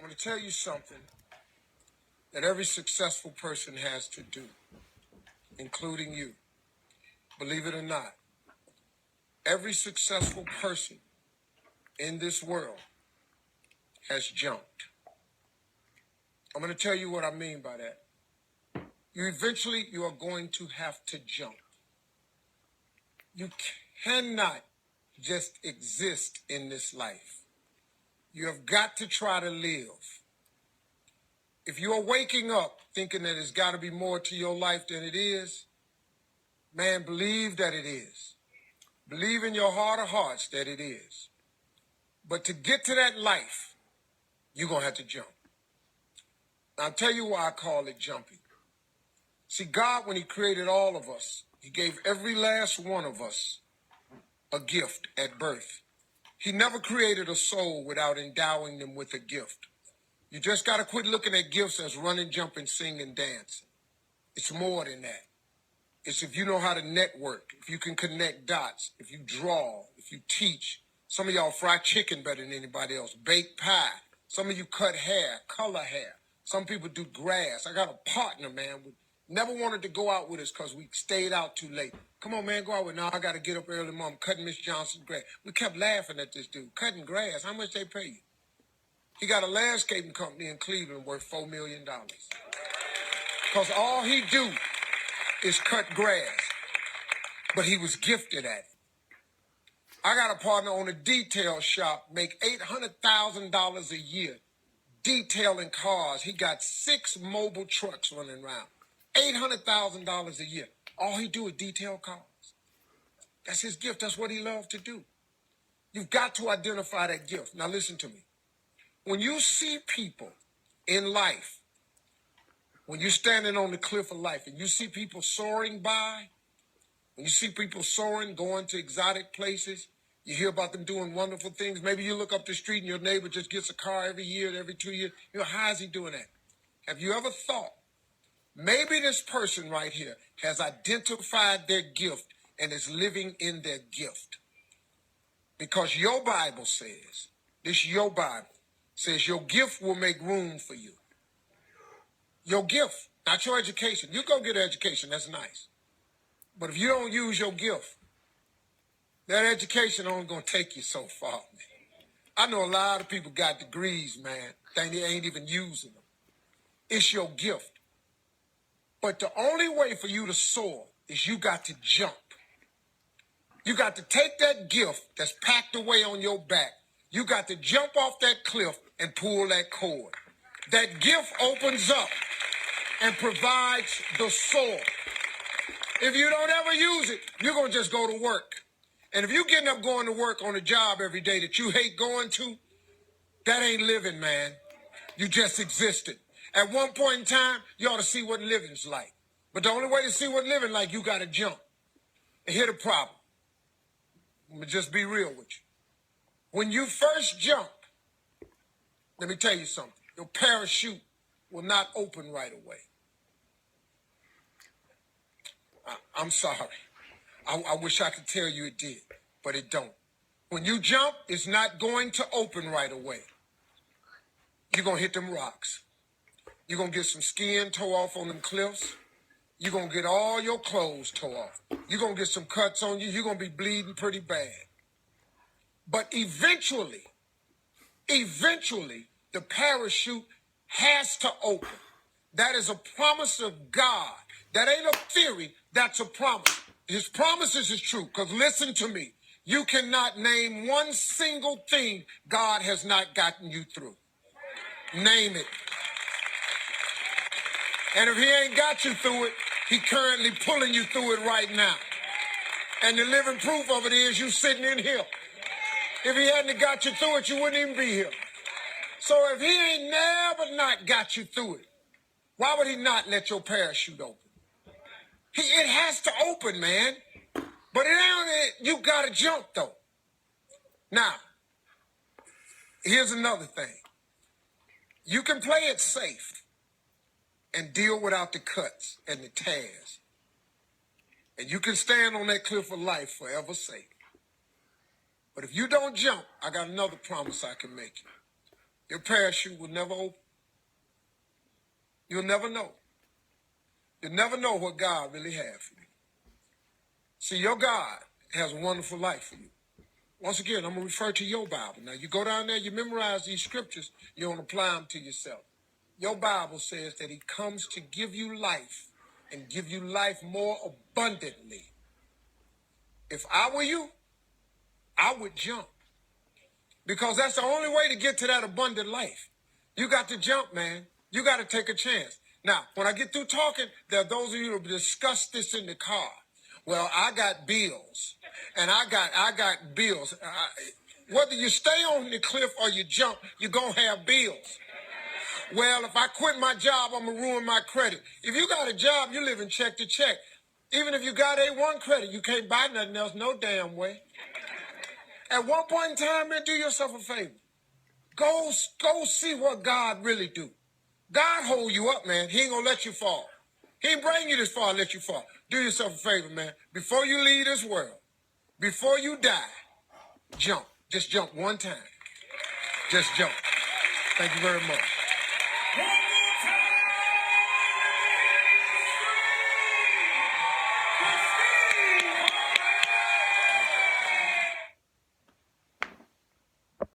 I'm going to tell you something that every successful person has to do, including you. Believe it or not, every successful person in this world has jumped. I'm going to tell you what I mean by that. You are going to have to jump. You cannot just exist in this life. You have got to try to live. If you are waking up thinking that there's got to be more to your life than it is, man, believe that it is. Believe in your heart of hearts that it is. But to get to that life, you're going to have to jump. Now, I'll tell you why I call it jumping. See, God, when he created all of us, he gave every last one of us a gift at birth. He never created a soul without endowing them with a gift. You just got to quit looking at gifts as running, jumping, singing, dancing. It's more than that. It's if you know how to network, if you can connect dots, if you draw, if you teach. Some of y'all fry chicken better than anybody else, bake pie. Some of you cut hair, color hair. Some people do grass. I got a partner, man, who never wanted to go out with us because we stayed out too late. Come on, man, go out with me. Now I got to get up early, Mom, cutting Miss Johnson's grass. We kept laughing at this dude, cutting grass. How much they pay you? He got a landscaping company in Cleveland worth $4 million. Because all he do is cut grass. But he was gifted at it. I got a partner on a detail shop, make $800,000 a year detailing cars. He got 6 mobile trucks running around. $800,000 a year. All he do is detail cars. That's his gift. That's what he loved to do. You've got to identify that gift. Now listen to me. When you see people in life, when you're standing on the cliff of life and you see people soaring by, when you see people soaring, going to exotic places, you hear about them doing wonderful things. Maybe you look up the street and your neighbor just gets a car every year, every 2 years. You know, how is he doing that? Have you ever thought, maybe this person right here has identified their gift and is living in their gift? Because your Bible says, your Bible says your gift will make room for you. Your gift, not your education. You go get an education, that's nice. But if you don't use your gift, that education only going to take you so far, man. I know a lot of people got degrees, man. They ain't even using them. It's your gift. But the only way for you to soar is you got to jump. You got to take that gift that's packed away on your back. You got to jump off that cliff and pull that cord. That gift opens up and provides the soar. If you don't ever use it, you're going to just go to work. And if you're getting up going to work on a job every day that you hate going to, that ain't living, man. You just existed. At one point in time, you ought to see what living's like. But the only way to see what living like, you got to jump. And here's the problem. Let me just be real with you. When you first jump, let me tell you something. Your parachute will not open right away. I'm sorry. I wish I could tell you it did, but it don't. When you jump, it's not going to open right away. You're going to hit them rocks. You're going to get some skin tore off on them cliffs. You're going to get all your clothes tore off. You're going to get some cuts on you. You're going to be bleeding pretty bad. But eventually, the parachute has to open. That is a promise of God. That ain't a theory. That's a promise. His promises is true. Because listen to me. You cannot name one single thing God has not gotten you through. Name it. And if he ain't got you through it, he currently pulling you through it right now. And the living proof of it is you sitting in here. If he hadn't got you through it, you wouldn't even be here. So if he ain't never not got you through it, why would he not let your parachute open? It has to open, man. But you got to jump, though. Now, here's another thing. You can play it safe and deal without the cuts and the tears. And you can stand on that cliff of life forever safe. But if you don't jump, I got another promise I can make you. Your parachute will never open. You'll never know. You'll never know what God really has for you. See, your God has a wonderful life for you. Once again, I'm going to refer to your Bible. Now, you go down there, you memorize these scriptures, you don't apply them to yourself. Your Bible says that he comes to give you life and give you life more abundantly. If I were you, I would jump. Because that's the only way to get to that abundant life. You got to jump, man. You got to take a chance. Now, when I get through talking, there are those of you who discuss this in the car. Well, I got bills, and I got bills. Whether you stay on the cliff or you jump, you're going to have bills. Well, if I quit my job, I'm going to ruin my credit. If you got a job, you live in check to check. Even if you got A1 credit, you can't buy nothing else no damn way. At one point in time, man, do yourself a favor. Go see what God really do. God hold you up, man. He ain't going to let you fall. He ain't bring you this far and let you fall. Do yourself a favor, man. Before you leave this world, before you die, jump. Just jump one time. Just jump. Thank you very much.